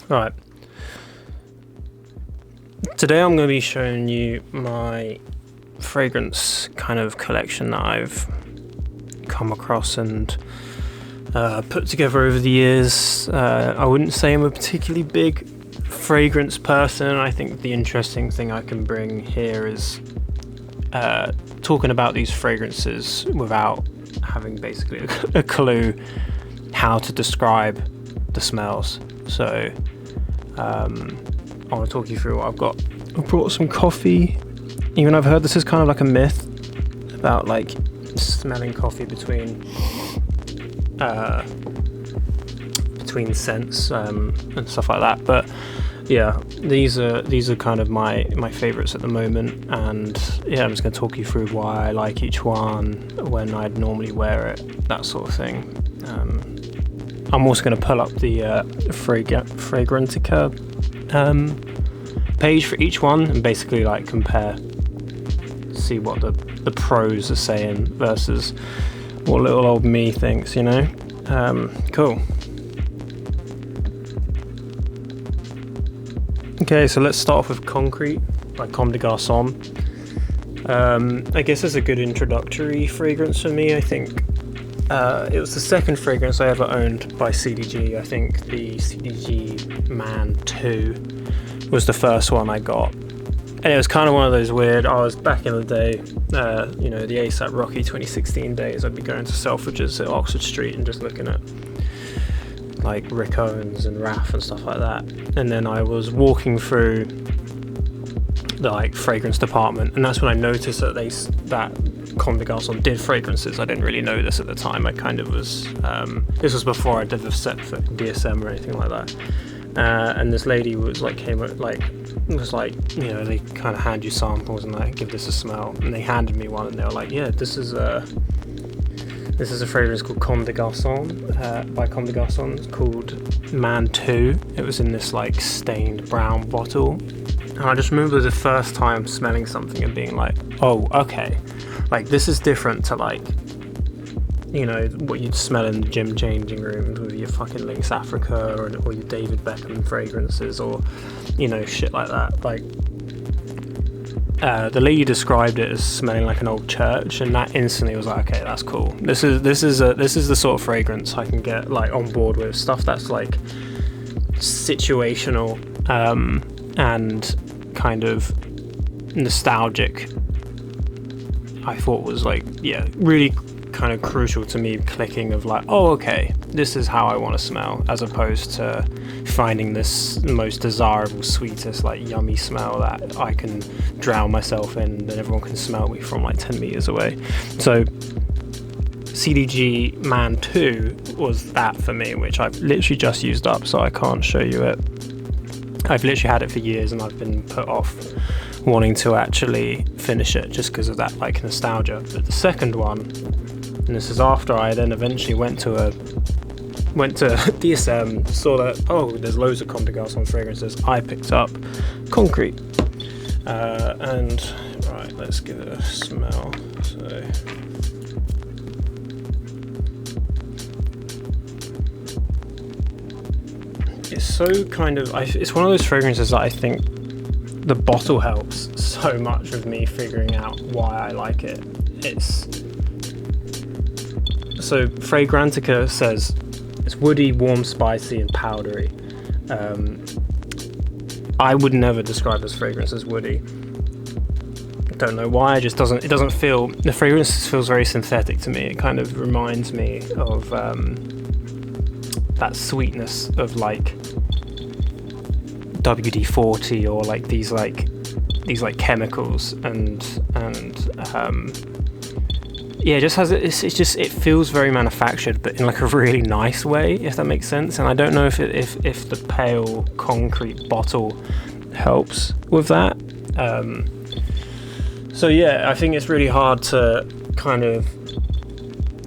Right. Today I'm going to be showing you my fragrance kind of collection that I've come across and put together over the years. I wouldn't say I'm a particularly big fragrance person. I think the interesting thing I can bring here is talking about these fragrances without having basically a clue how to describe the smells. So I want to talk you through what I've got. I brought some coffee. Even I've heard this is kind of like a myth about like smelling coffee between scents and stuff like that. But yeah, these are kind of my favorites at the moment, and yeah, I'm just going to talk you through why I like each one, when I'd normally wear it, that sort of thing. I'm also going to pull up the Fragrantica page for each one and basically like compare, see what the pros are saying versus what little old me thinks, you know. Cool. Okay, so let's start off with Concrete by Comme des Garçons. I guess it's a good introductory fragrance for me. I think it was the second fragrance I ever owned by CDG. I think the CDG Man 2 was the first one I got. And it was kind of one of those weird, I was back in the day, the ASAP Rocky 2016 days, I'd be going to Selfridges at Oxford Street and just looking at like Rick Owens and Raf and stuff like that. And then I was walking through the like fragrance department, and that's when I noticed that Comme des Garçons did fragrances. I didn't really know this at the time. I kind of was, this was before I did the set for DSM or anything like that. And this lady was like, they kind of hand you samples and like, give this a smell. And they handed me one and they were like, yeah, this is a fragrance called Comme des Garçons, by Comme des Garçons. It's called Man 2. It was in this like stained brown bottle. And I just remember the first time smelling something and being like, oh, okay. Like, this is different to like, what you'd smell in the gym changing rooms with your fucking Lynx Africa or your David Beckham fragrances or, shit like that. Like, the lady described it as smelling like an old church, and that instantly was like, okay, that's cool. This is the sort of fragrance I can get like on board with. Stuff that's like situational and kind of nostalgic. I thought was like, yeah, really kind of crucial to me clicking of like, oh, okay, this is how I want to smell, as opposed to finding this most desirable, sweetest, like yummy smell that I can drown myself in and everyone can smell me from like 10 meters away. So CDG Man 2 was that for me, which I've literally just used up, so I can't show you it. I've literally had it for years and I've been put off wanting to actually finish it just because of that like nostalgia. But the second one, and this is after I then eventually went to DSM, saw that, oh, there's loads of Comme des Garçons fragrances. I picked up Concrete, and right, let's give it a smell. So it's so kind of, it's one of those fragrances that I think the bottle helps so much with me figuring out why I like it. So Fragrantica says it's woody, warm, spicy, and powdery. I would never describe this fragrance as woody. Don't know why. It doesn't feel. The fragrance feels very synthetic to me. It kind of reminds me of that sweetness of like WD-40 or like these chemicals and yeah, it just has it feels very manufactured, but in like a really nice way, if that makes sense. And I don't know if the pale concrete bottle helps with that. So yeah, I think it's really hard to kind of.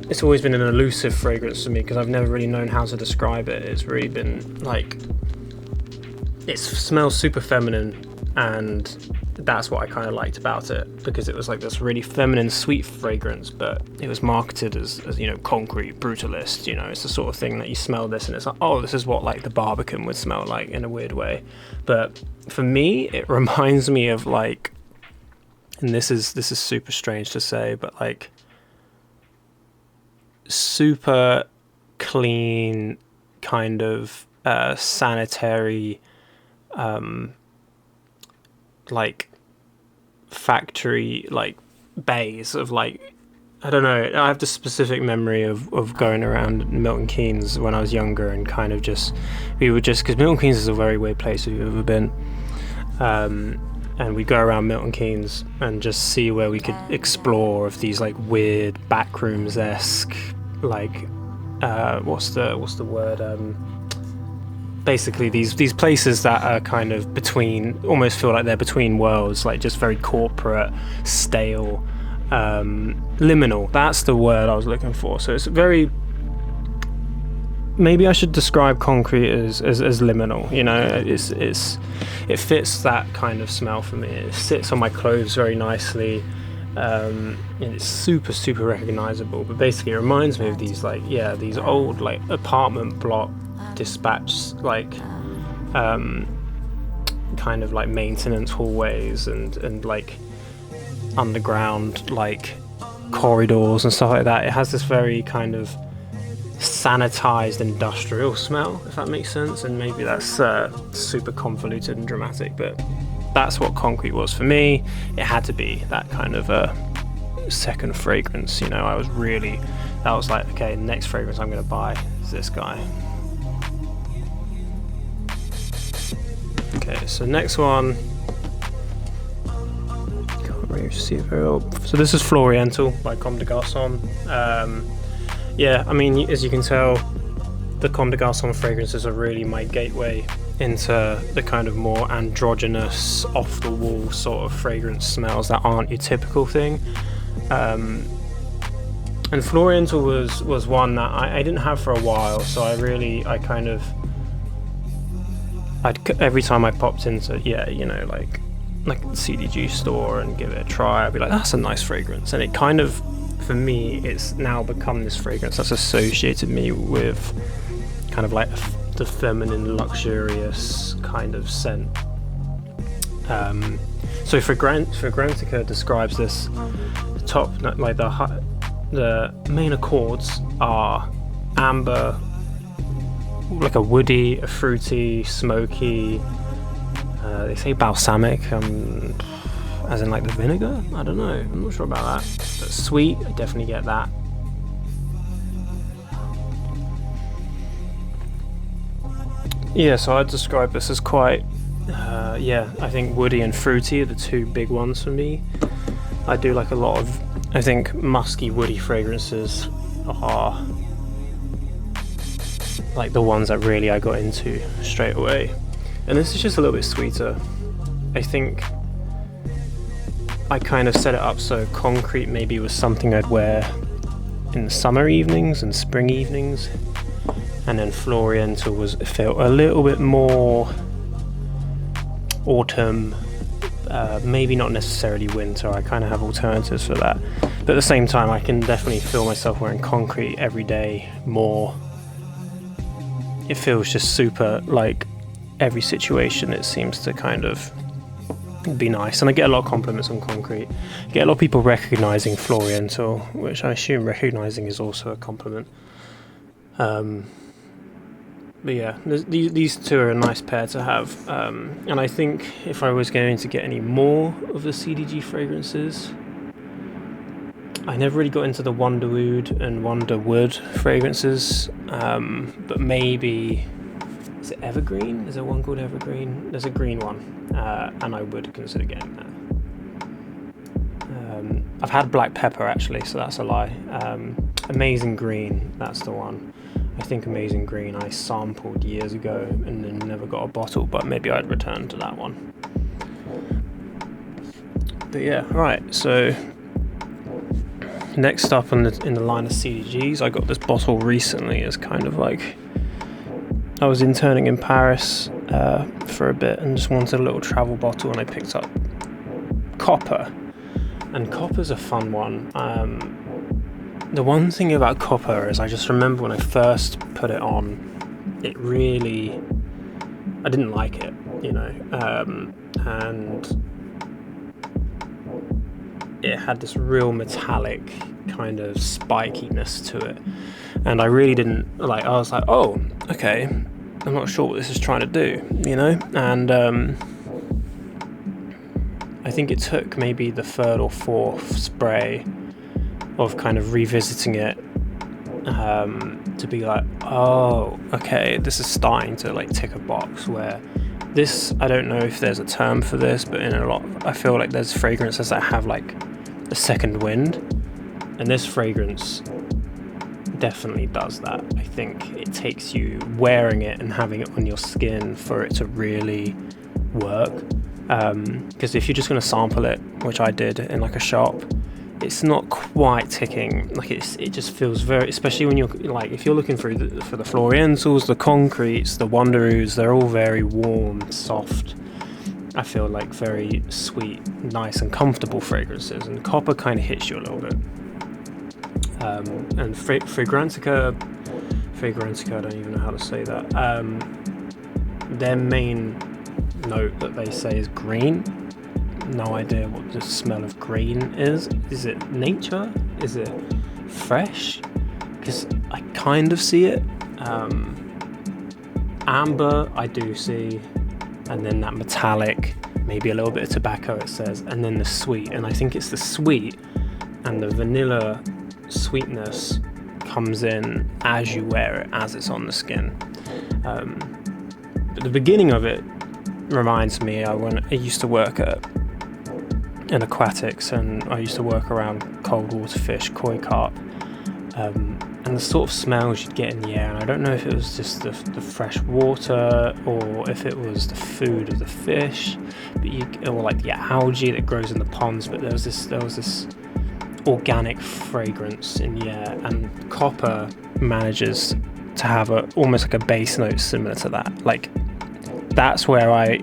It's always been an elusive fragrance for me because I've never really known how to describe it. It's really been like, it smells super feminine and that's what I kind of liked about it, because it was like this really feminine, sweet fragrance, but it was marketed as concrete, brutalist. It's the sort of thing that you smell this and it's like, oh, this is what like the Barbican would smell like in a weird way. But for me, it reminds me of like, and this is super strange to say, but like super clean kind of sanitary like factory like bays of like, I don't know, I have this specific memory of going around Milton Keynes when I was younger, and kind of because Milton Keynes is a very weird place if you've ever been, and we go around Milton Keynes and just see where we could explore of these like weird backrooms-esque like what's the word, basically these places that are kind of between, almost feel like they're between worlds, like just very corporate, stale, liminal. That's the word I was looking for. So it's very, maybe I should describe concrete as liminal. It fits that kind of smell for me. It sits on my clothes very nicely, and it's super recognizable. But basically it reminds me of these these old like apartment block dispatch like kind of like maintenance hallways and like underground like corridors and stuff like that. It has this very kind of sanitized industrial smell, if that makes sense, and maybe that's super convoluted and dramatic, but that's what concrete was for me. It had to be that kind of a second fragrance. I was like, okay, next fragrance I'm going to buy is this guy. Okay, so next one, can't really see it very well. So this is Floriental by Comme des Garçons. Yeah, I mean, as you can tell, the Comme des Garçons fragrances are really my gateway into the kind of more androgynous, off-the-wall sort of fragrance smells that aren't your typical thing. And Floriental was one that I didn't have for a while, so every time I popped into like CDG store and give it a try, I'd be like, that's a nice fragrance. And it kind of, for me, it's now become this fragrance that's associated me with kind of like the feminine, luxurious kind of scent. So Fragrantica describes this, the top, like the main accords are amber, like a woody, a fruity, smoky, they say balsamic, as in like the vinegar? I don't know, I'm not sure about that. But sweet, I definitely get that. Yeah, so I'd describe this as quite, I think woody and fruity are the two big ones for me. I do like a lot of, I think musky, woody fragrances are like the ones that really I got into straight away. And this is just a little bit sweeter. I think I kind of set it up so concrete maybe was something I'd wear in the summer evenings and spring evenings, and then Floriental felt a little bit more autumn, maybe not necessarily winter. I kind of have alternatives for that, but at the same time I can definitely feel myself wearing concrete every day more. It feels just super, like every situation it seems to kind of be nice, and I get a lot of compliments on concrete. I get a lot of people recognizing Floriental, which I assume recognizing is also a compliment. But yeah, these two are a nice pair to have, and I think if I was going to get any more of the CDG fragrances, I never really got into the Wonderwood and Wonderwood fragrances, but maybe, is it Evergreen? Is there one called Evergreen? There's a green one, and I would consider getting that. I've had Black Pepper actually, so that's a lie. Amazing Green, that's the one. I think Amazing Green I sampled years ago and then never got a bottle, but maybe I'd return to that one. But yeah, right, so next up in the line of CDGs, I got this bottle recently as kind of like, I was interning in Paris, for a bit and just wanted a little travel bottle, and I picked up Copper. And Copper's a fun one. The one thing about Copper is I just remember when I first put it on, I didn't like it, and it had this real metallic kind of spikiness to it, and I really didn't like. I was like, oh, okay, I'm not sure what this is trying to do, and I think it took maybe the third or fourth spray of kind of revisiting it to be like, oh, okay, this is starting to like tick a box where this, I don't know if there's a term for this, but I feel like there's fragrances that have like a second wind, and this fragrance definitely does that. I think it takes you wearing it and having it on your skin for it to really work, because if you're just going to sample it, which I did in like a shop, it's not quite ticking. Like it just feels very, especially when you're like, if you're looking for the Florientals, the Concretes, the Wanderoos, they're all very warm, soft, I feel like very sweet, nice and comfortable fragrances, and Copper kind of hits you a little bit. And Fragrantica, I don't even know how to say that. Their main note that they say is green. No idea what the smell of green is. Is it nature? Is it fresh? Because I kind of see it. Amber, I do see. And then that metallic, maybe a little bit of tobacco, it says. And then the sweet. And I think it's the sweet and the vanilla sweetness comes in as you wear it, as it's on the skin. But the beginning of it reminds me, when I used to work in aquatics, and I used to work around cold water fish, koi carp, and the sort of smells you'd get in the air, and I don't know if it was just the fresh water or if it was the food of the fish, or like the algae that grows in the ponds, but there was this organic fragrance in the air, and Copper manages to have almost like a base note similar to that. Like, that's where I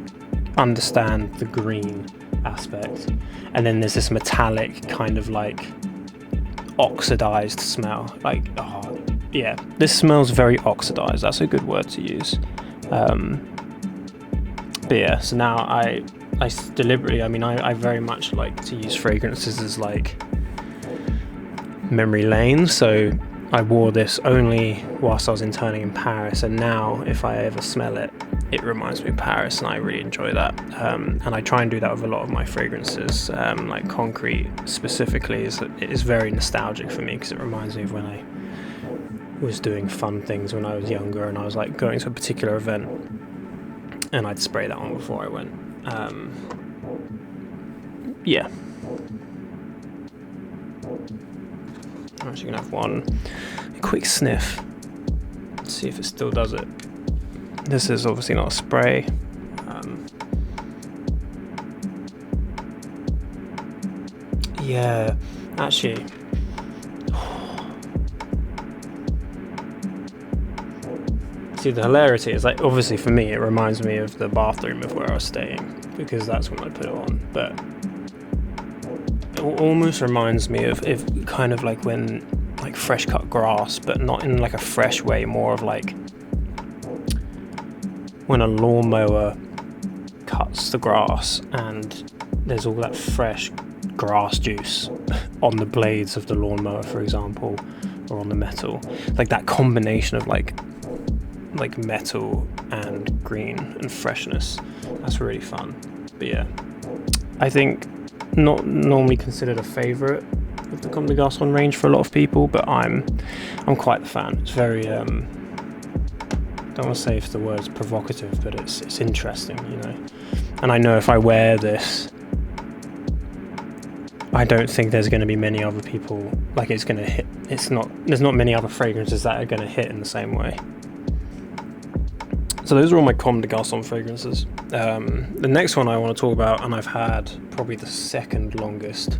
understand the green aspect, and then there's this metallic kind of like oxidized smell, like, oh yeah, this smells very oxidized, that's a good word to use. But yeah, so now I deliberately, I very much like to use fragrances as like memory lane. So I wore this only whilst I was interning in Paris, and now if I ever smell it, it reminds me of Paris, and I really enjoy that. And I try and do that with a lot of my fragrances, like Concrete specifically. It is very nostalgic for me because it reminds me of when I was doing fun things when I was younger, and I was like going to a particular event, and I'd spray that on before I went. Yeah. I'm actually gonna have a quick sniff, see if it still does it. This is obviously not a spray. Yeah, actually, see, the hilarity is like, obviously for me it reminds me of the bathroom of where I was staying, because that's when I put it on, but it almost reminds me of kind of like when like fresh cut grass, but not in like a fresh way, more of like when a lawnmower cuts the grass and there's all that fresh grass juice on the blades of the lawnmower, for example, or on the metal, like that combination of like metal and green and freshness. That's really fun. But yeah, I think not normally considered a favorite of the Comme des Garçons range for a lot of people, but I'm quite the fan. It's very don't want to say if the word's provocative, but it's interesting, and I know if I wear this, I don't think there's going to be many other people like it's going to hit. There's not many other fragrances that are going to hit in the same way. So those are all my Comme des Garçons fragrances. The next one I want to talk about, and I've had probably the second longest,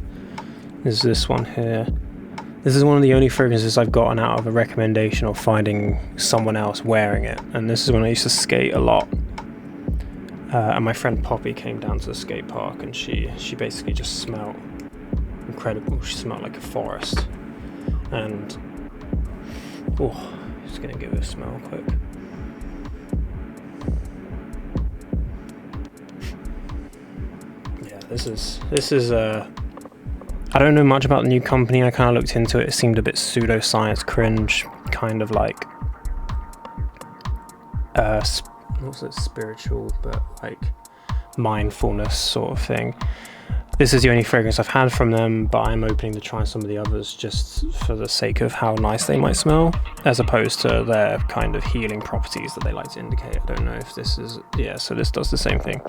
is this one here. This is one of the only fragrances I've gotten out of a recommendation or finding someone else wearing it. And this is when I used to skate a lot. And my friend Poppy came down to the skate park, and she basically just smelled incredible. She smelled like a forest. And just gonna give it a smell quick. Yeah, this is I don't know much about the new company. I kind of looked into it. It seemed a bit pseudoscience cringe, kind of like what's it, spiritual, but like mindfulness sort of thing. This is the only fragrance I've had from them, but I'm opening to try some of the others just for the sake of how nice they might smell, as opposed to their kind of healing properties that they like to indicate. I don't know if this is... Yeah, so this does the same thing.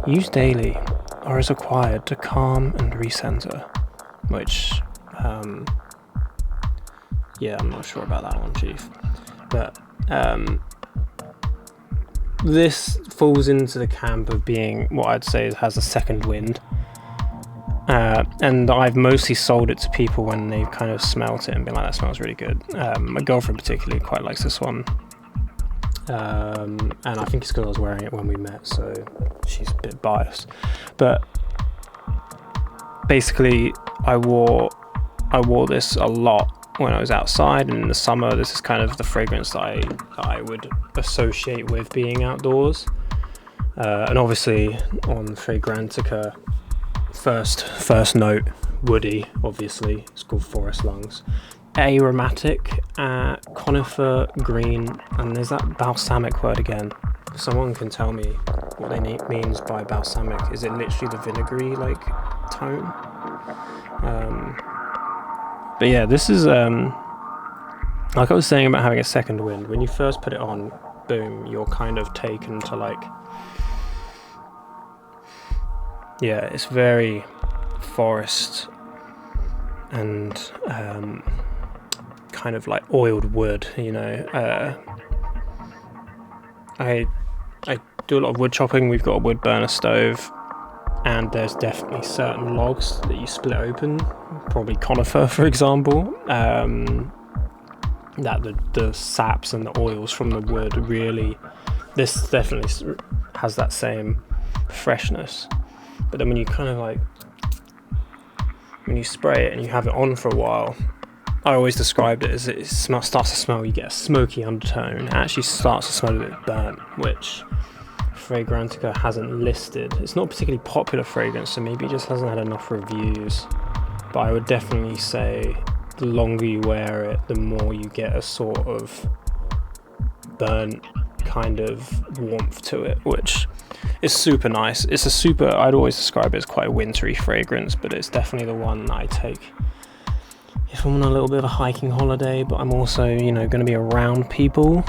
Use daily or as required to calm and recenter, which, yeah, I'm not sure about that one, Chief. But this falls into the camp of being what I'd say has a second wind. And I've mostly sold it to people when they've kind of smelt it and been like, that smells really good. My girlfriend particularly quite likes this one. And I think it's because I was wearing it when we met, so she's a bit biased. But basically, I wore this a lot when I was outside, and in the summer, this is kind of the fragrance that I would associate with being outdoors. And obviously, on Fragrantica, first note, woody, obviously, it's called Forest Lungs. Aromatic, conifer, green, and there's that balsamic word again. If someone can tell me what they means by balsamic. Is it literally the vinegary like tone? But yeah, this is like I was saying about having a second wind. When you first put it on, boom, you're kind of taken to like, yeah, it's very forest and kind of like oiled wood, you know. I do a lot of wood chopping. We've got a wood burner stove, and there's definitely certain logs that you split open, probably conifer for example, that the saps and the oils from the wood really, this definitely has that same freshness. But then when you kind of like, when you spray it and you have it on for a while, I always described it as it starts to smell, you get a smoky undertone. It actually starts to smell a bit burnt, which Fragrantica hasn't listed. It's not a particularly popular fragrance, so maybe it just hasn't had enough reviews. But I would definitely say the longer you wear it, the more you get a sort of burnt kind of warmth to it, which is super nice. It's a super, I'd always describe it as quite a wintry fragrance, but it's definitely the one that I take if I'm on a little bit of a hiking holiday, but I'm also, you know, going to be around people,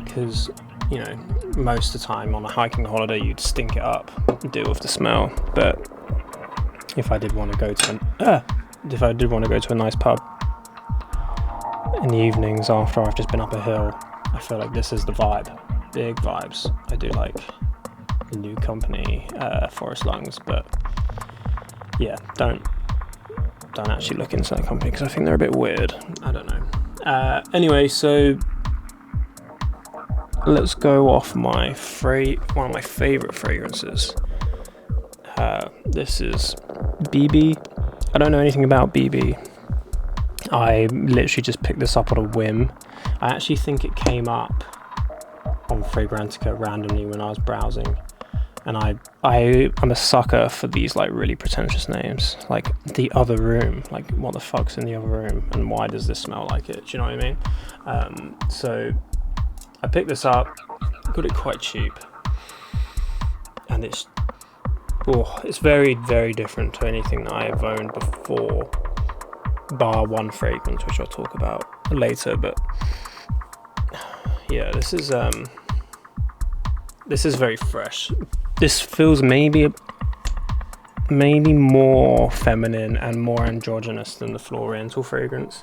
because, you know, most of the time on a hiking holiday you'd stink it up and deal with the smell. But if I did want to go to a nice pub in the evenings after I've just been up a hill, I feel like this is the vibe. Big vibes. I do like the new company, Forest Lungs, but yeah, don't actually look into that company because I think they're a bit weird. I don't know. Anyway, so let's go off one of my favorite fragrances. This is BB. I don't know anything about BB. I literally just picked this up on a whim. I actually think it came up on Fragrantica randomly when I was browsing, and I'm a sucker for these like really pretentious names, like The Other Room. Like, what the fuck's in the other room, and why does this smell like it? Do you know what I mean? So I picked this up, got it quite cheap, and it's very, very different to anything that I have owned before, bar one fragrance, which I'll talk about later. But yeah, this is very fresh. This feels maybe more feminine and more androgynous than the Floriental fragrance.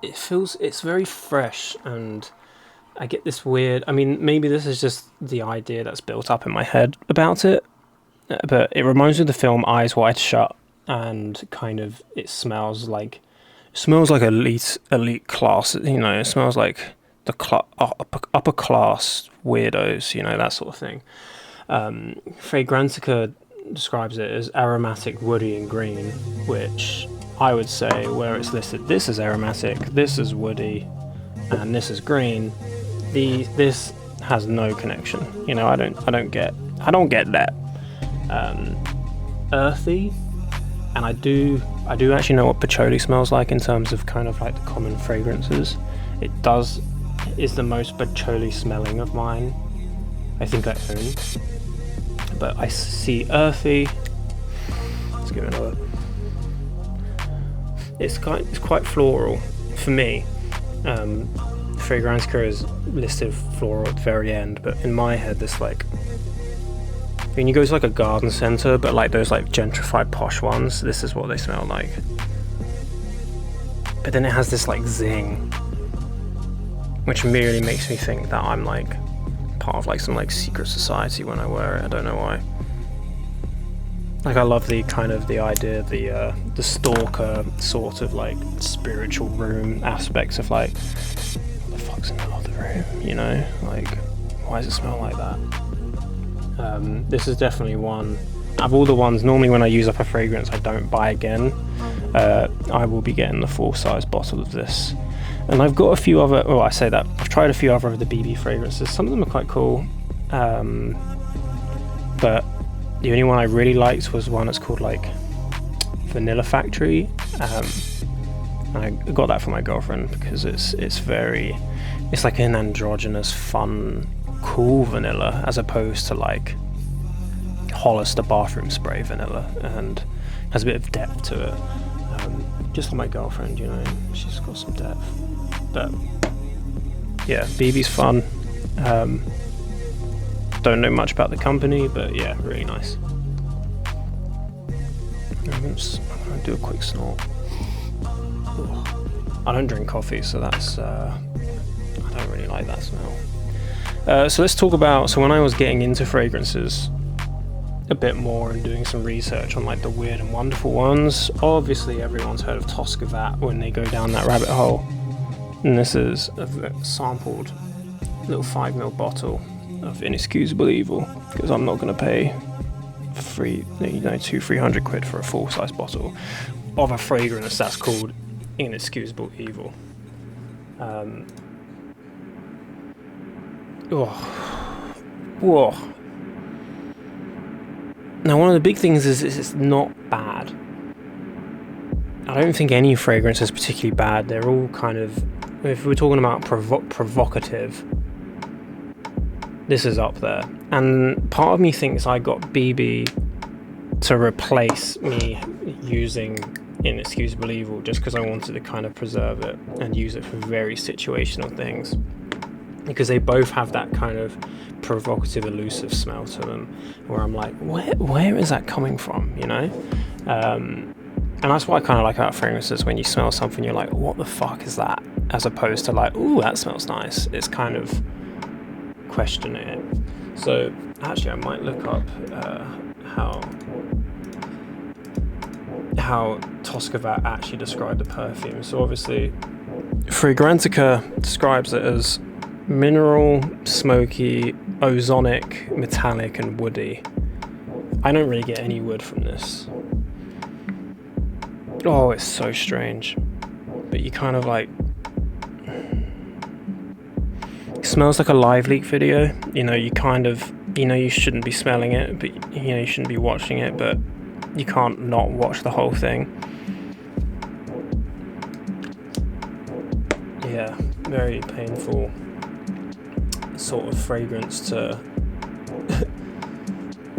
It's very fresh, and I get this weird, I mean, maybe this is just the idea that's built up in my head about it, but it reminds me of the film Eyes Wide Shut, and kind of it smells like elite class, you know. It smells like the upper class weirdos, you know, that sort of thing. Fragrantica describes it as aromatic, woody, and green, which I would say, where it's listed, this is aromatic, this is woody, and this is green. This has no connection. You know, I don't get that. Earthy, and I do actually know what patchouli smells like in terms of kind of like the common fragrances. It is the most patchouli smelling of mine, I think I own. But I see earthy. Let's give it another. It's quite floral for me. Fragrantica is listed floral at the very end, but in my head, this like, when you go to like a garden centre, but like those like gentrified posh ones, this is what they smell like. But then it has this like zing, which immediately makes me think that I'm like part of like some like secret society when I wear it. I don't know why. Like, I love the kind of the idea of the stalker sort of like spiritual room aspects of like, what the fuck's in the other room, you know? Like, why does it smell like that? This is definitely one. Out of all the ones, normally when I use up a fragrance I don't buy again. I will be getting the full-size bottle of this. And I've got a few other, I say that, I've tried a few other of the BB fragrances. Some of them are quite cool. But the only one I really liked was one that's called like Vanilla Factory. And I got that for my girlfriend because it's like an androgynous, fun, cool vanilla as opposed to like Hollister bathroom spray vanilla, and has a bit of depth to it. Just like my girlfriend, you know, she's got some depth. But yeah, BB's fun. Don't know much about the company, but yeah, really nice. I'm gonna do a quick snort. Ugh. I don't drink coffee, so that's I don't really like that smell. So let's talk about, so when I was getting into fragrances a bit more and doing some research on like the weird and wonderful ones, obviously everyone's heard of Toscavat when they go down that rabbit hole. And this is a sampled little 5ml bottle of Inexcusable Evil, because I'm not going to pay 200-300 quid for a full-size bottle of a fragrance that's called Inexcusable Evil. Whoa. Now, one of the big things is it's not bad. I don't think any fragrance is particularly bad. They're all kind of, if we're talking about provocative, this is up there. And part of me thinks I got BB to replace me using Inexcusable Evil just because I wanted to kind of preserve it and use it for very situational things. Because they both have that kind of provocative, elusive smell to them, where I'm like, where is that coming from, you know? And that's what I kind of like about fragrances. When you smell something, you're like, what the fuck is that? As opposed to like, ooh, that smells nice. It's kind of questioning it. So actually, I might look up how Toscavat actually described the perfume. So obviously, Fragrantica describes it as mineral, smoky, ozonic, metallic, and woody. I don't really get any wood from this. Oh, it's so strange. But you kind of like, it smells like a live leak video. You know, you kind of, you know, you shouldn't be smelling it, but you know, you shouldn't be watching it, but you can't not watch the whole thing. Yeah, very painful sort of fragrance to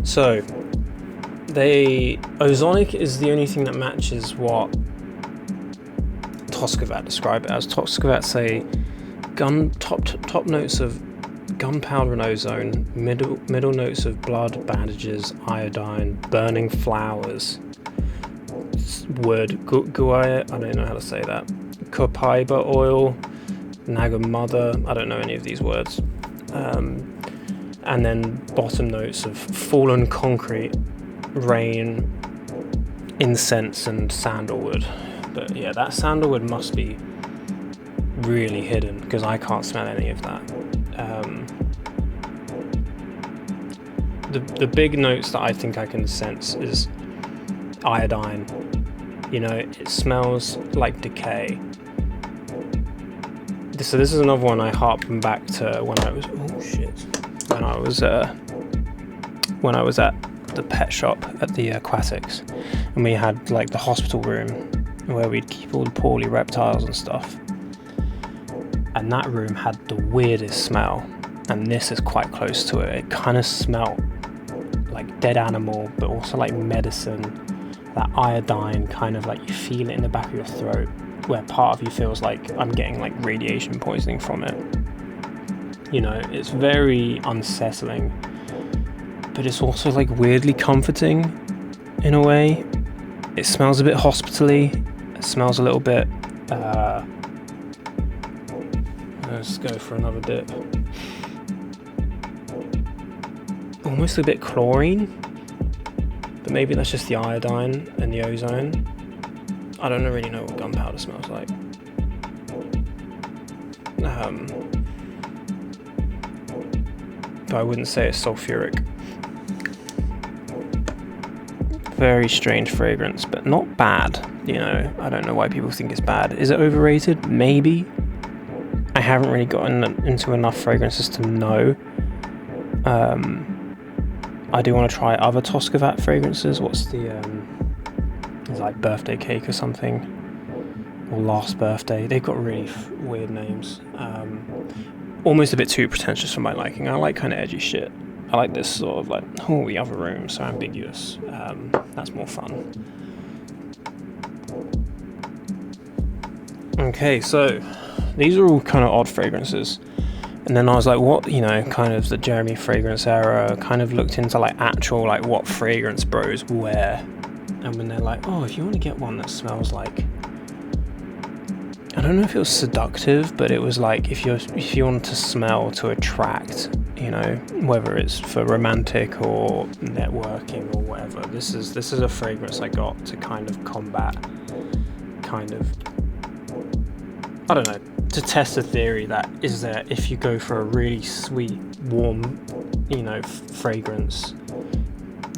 so ozonic is the only thing that matches what Toscavat describe it as. Toscavat say top notes of gunpowder and ozone, middle notes of blood, bandages, iodine, burning flowers, wood, guaya, I don't know how to say that, copaiba oil, nagamada, I don't know any of these words. And then bottom notes of fallen concrete, rain, incense, and sandalwood. But yeah, that sandalwood must be really hidden because I can't smell any of that. the big notes that I think I can sense is iodine. You know, it smells like decay. So this is another one I harken back to when I was when I was at the pet shop at the aquatics, and we had like the hospital room where we'd keep all the poorly reptiles and stuff, and that room had the weirdest smell, and this is quite close to it. It kind of smelled like dead animal, but also like medicine, that iodine kind of like you feel it in the back of your throat, where part of you feels like I'm getting like radiation poisoning from it. You know, it's very unsettling, but it's also like weirdly comforting in a way. It smells a bit hospitally. It smells a little bit let's go for another dip. Almost a bit chlorine, but maybe that's just the iodine and the ozone. I don't really know what gunpowder smells like. But I wouldn't say it's sulfuric. Very strange fragrance, but not bad. You know, I don't know why people think it's bad. Is it overrated? Maybe. I haven't really gotten into enough fragrances to know. I do want to try other Toscavat fragrances. What's the it's like birthday cake or something, or last birthday. They've got really weird names. Almost a bit too pretentious for my liking. I like kind of edgy shit. I like this sort of like, oh, the other room, so ambiguous. That's more fun. Okay, so these are all kind of odd fragrances. And then I was like, what, you know, kind of the Jeremy fragrance era, kind of looked into like actual, like what fragrance bros wear. And when they're like, oh, if you want to get one that smells like, I don't know if it was seductive, but it was like if you want to smell to attract, you know, whether it's for romantic or networking or whatever. This is a fragrance I got to kind of combat, kind of, I don't know, to test the theory that is there if you go for a really sweet, warm, you know, fragrance,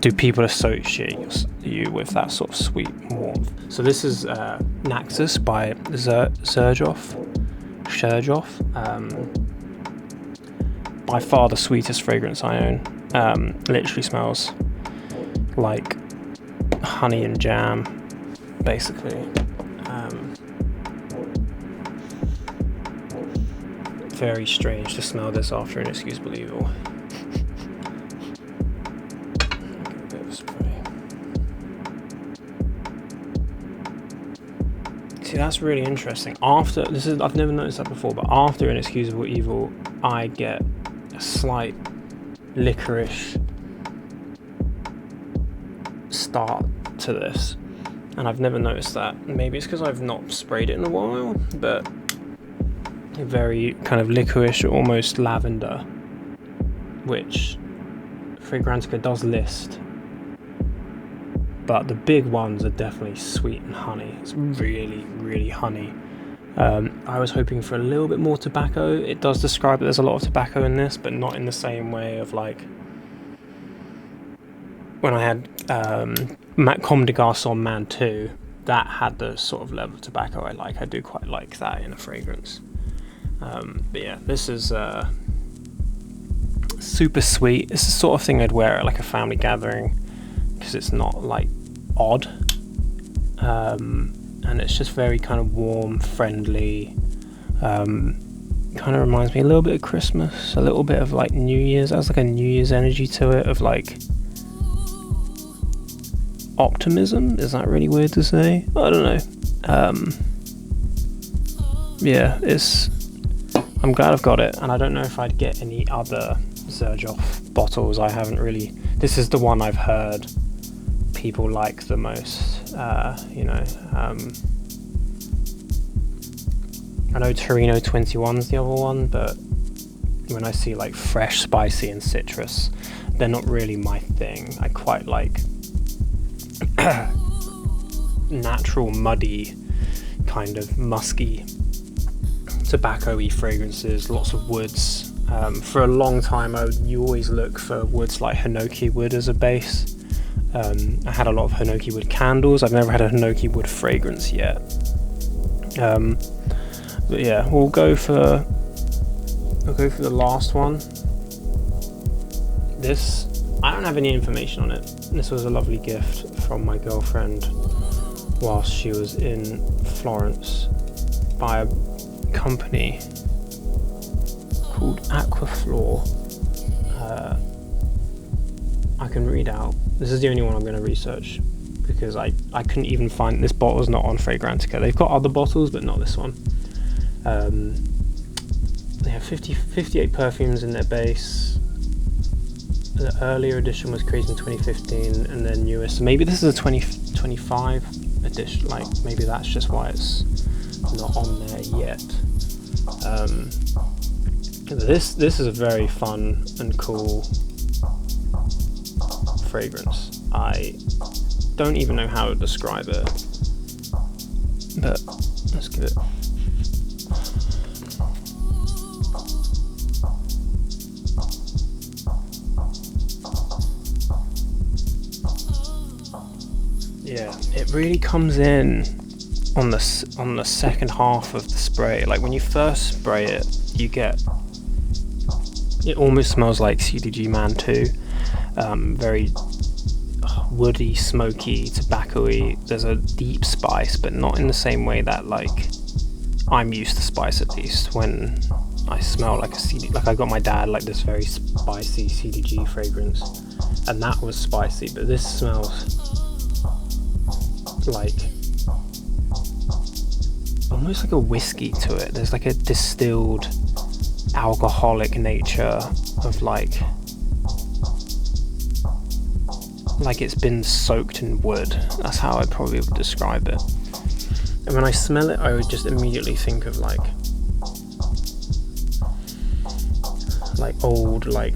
do people associate you with that sort of sweet warmth? So this is Naxos by Xerjoff. By far the sweetest fragrance I own. Literally smells like honey and jam, basically. Very strange to smell this after Inexcusable Evil. See, that's really interesting. After this is, I've never noticed that before, but after Inexcusable Evil, I get a slight licorice start to this, and I've never noticed that. Maybe it's because I've not sprayed it in a while, but very kind of licorice, almost lavender, which Fragrantica does list. But the big ones are definitely sweet and honey. It's really, really honey. I was hoping for a little bit more tobacco. It does describe that there's a lot of tobacco in this, but not in the same way of like when I had Comme des Garçons Man 2. That had the sort of level of tobacco I like. I do quite like that in a fragrance. But yeah, this is super sweet. It's the sort of thing I'd wear at like a family gathering, because it's not like odd, and it's just very kind of warm, friendly, kind of reminds me a little bit of Christmas, a little bit of like New Year's. It has like a New Year's energy to it, of like optimism. Is that really weird to say? I don't know. Yeah, I'm glad I've got it, and I don't know if I'd get any other Xerjoff bottles. I haven't really. This is the one I've heard people like the most. You know, I know Torino 21's the other one, but when I see like fresh, spicy, and citrus, they're not really my thing. I quite like natural, muddy, kind of musky, tobacco-y fragrances, lots of woods, For a long time, you always look for woods like Hinoki wood as a base. I had a lot of Hinoki wood candles. I've never had a Hinoki wood fragrance yet. But yeah, we'll go for the last one. This, I don't have any information on it. This was a lovely gift from my girlfriend whilst she was in Florence by a company called Aquaflor. I can read out. This is the only one I'm going to research because I couldn't even find, this bottle's not on Fragrantica. They've got other bottles, but not this one. They have 58 perfumes in their base. The earlier edition was created in 2015, and then newest. So maybe this is a 2025 edition. Like maybe that's just why it's not on there yet. This is a very fun and cool fragrance. I don't even know how to describe it, but let's give it. Yeah, it really comes in on the second half of the spray. Like when you first spray it, it almost smells like CDG Man 2. Very woody, smoky, tobacco-y. There's a deep spice, but not in the same way that like I'm used to spice, at least when I smell like a CD. Like I got my dad like this very spicy CDG fragrance, and that was spicy, but this smells like almost like a whiskey to it. There's like a distilled alcoholic nature of like it's been soaked in wood. That's how I probably would describe it. And when I smell it, I would just immediately think of like old not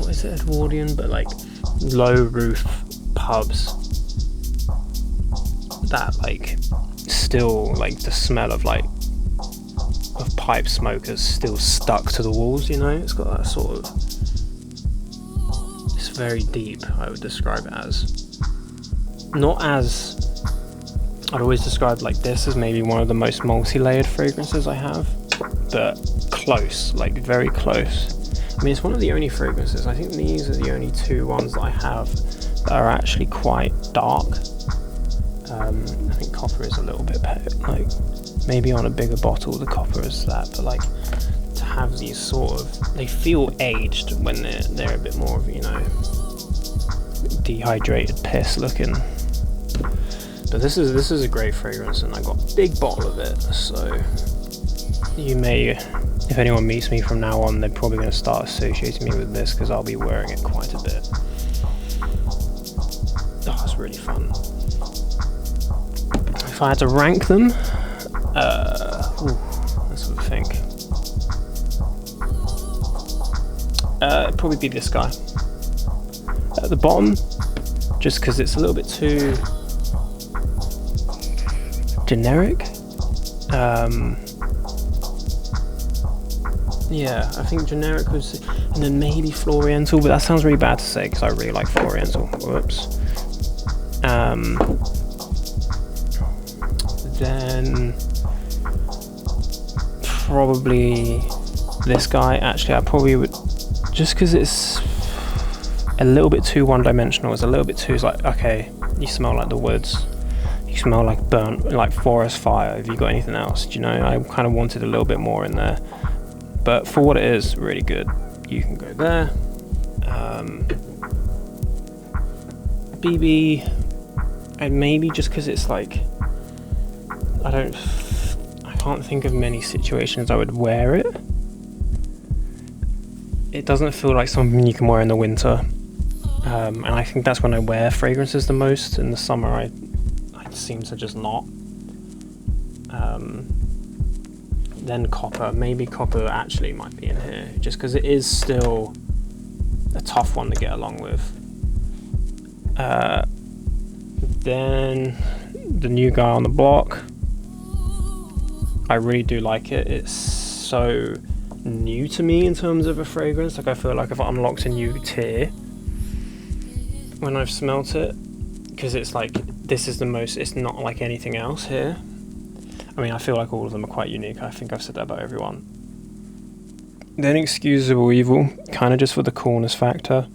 is it Edwardian, but like low roof pubs that like still like the smell of pipe smokers still stuck to the walls, you know. It's got that sort of, it's very deep, I would describe it as. Not as, I'd always describe like this as maybe one of the most multi-layered fragrances I have, but close, like very close. I mean, it's one of the only fragrances, I think these are the only two ones that I have that are actually quite dark. I think copper is a little bit like maybe on a bigger bottle the copper is that, but like to have these sort of, they feel aged when they're a bit more of, you know, dehydrated piss looking. But this is a great fragrance, and I got a big bottle of it, so you may, if anyone meets me from now on, they're probably going to start associating me with this because I'll be wearing it quite a bit. Oh, it's really fun. If I had to rank them, let's have a think. It'd probably be this guy at the bottom, just because it's a little bit too generic. Yeah, I think generic was, and then maybe Floriental, but that sounds really bad to say because I really like Floriental. Whoops. Then probably this guy. Actually, I probably would, just because it's a little bit too one-dimensional. It's a little bit too, it's like, okay, you smell like the woods, you smell like burnt, like forest fire. Have you got anything else? Do you know? I kind of wanted a little bit more in there, but for what it is, really good. You can go there. BB, and maybe just because it's like, I can't think of many situations I would wear it. It doesn't feel like something you can wear in the winter, and I think that's when I wear fragrances the most. In the summer, I seem to just not. Then copper, maybe copper actually might be in here, just because it is still a tough one to get along with. Then the new guy on the block, I really do like it. It's so new to me in terms of a fragrance. Like I feel like I've unlocked a new tier when I've smelt it, because it's like, this is the most, it's not like anything else here. I mean, I feel like all of them are quite unique. I think I've said that about everyone. Then Excusable Evil, kind of just for the coolness factor.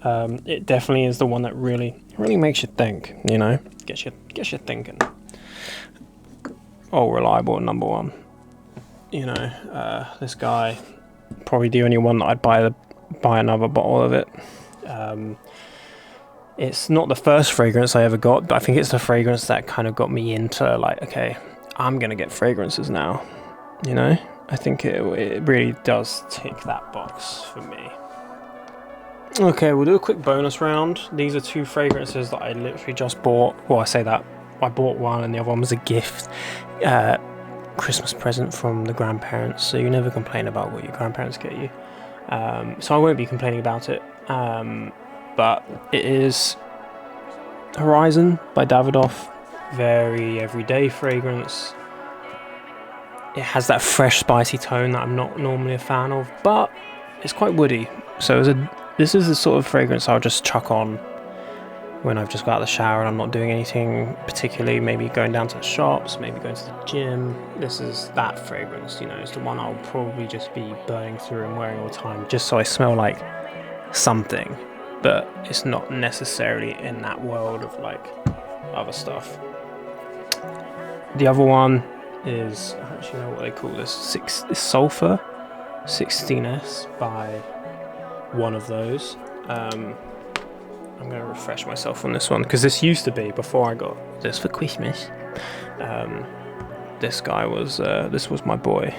It definitely is the one that really makes you think, you know, gets you thinking. Oh, reliable number one. You know, this guy, probably the only one that I'd buy another bottle of it. It's not the first fragrance I ever got, but I think it's the fragrance that kind of got me into, like, okay, I'm gonna get fragrances now, you know? I think it really does tick that box for me. Okay, we'll do a quick bonus round. These are 2 fragrances that I literally just bought. Well, I say that, I bought one and the other one was a gift. Christmas present from the grandparents, so you never complain about what your grandparents get you. So I won't be complaining about it. But it is Horizon by Davidoff. Very everyday fragrance. It has that fresh, spicy tone that I'm not normally a fan of, but it's quite woody. So this is the sort of fragrance I'll just chuck on when I've just got out of the shower and I'm not doing anything particularly, maybe going down to the shops, maybe going to the gym. This is that fragrance, you know, it's the one I'll probably just be burning through and wearing all the time, just so I smell like something, but it's not necessarily in that world of like other stuff. The other one is, I don't actually know what they call this, it's Sulfur 16S by one of those. I'm going to refresh myself on this one, because this used to be, before I got this for Christmas, this guy was, this was my boy.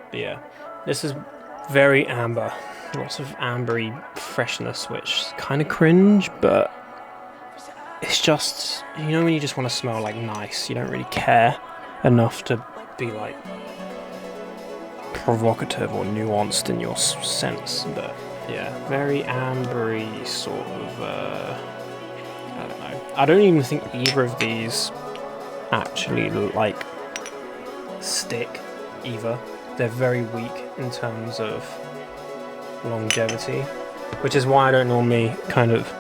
But yeah, this is very amber, lots of ambery freshness, which is kind of cringe, but it's just, you know, when you just want to smell like nice, you don't really care enough to be like provocative or nuanced in your sense. But yeah, very ambery sort of, I don't know. I don't even think either of these actually like stick either. They're very weak in terms of longevity, which is why I don't normally kind of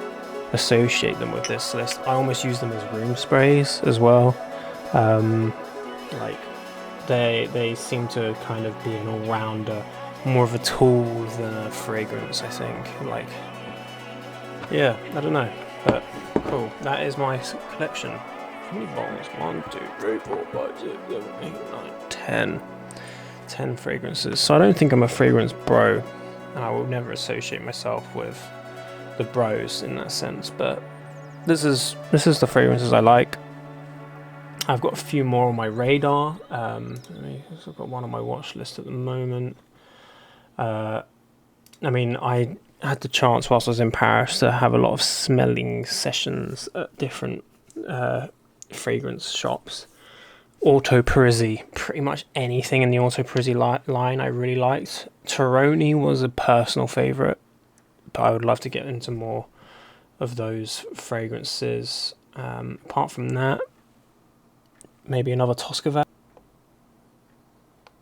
associate them with this. I almost use them as room sprays as well. Like they seem to kind of be an all-rounder, more of a tool than a fragrance, I think. Like, yeah, I don't know, but cool. That is my collection. How many bottles? 1, 2, 3, 4, 5, 6, 7, 8, 9, 10. 10 fragrances. So I don't think I'm a fragrance bro, and I will never associate myself with the bros in that sense, but this is the fragrances I like. I've got a few more on my radar. I've got one on my watch list at the moment. I mean, I had the chance whilst I was in Paris to have a lot of smelling sessions at different fragrance shops. Auto Parisi, pretty much anything in the Auto Parisi line I really liked. Toroni was a personal favourite, but I would love to get into more of those fragrances. Apart from that, maybe another Tosca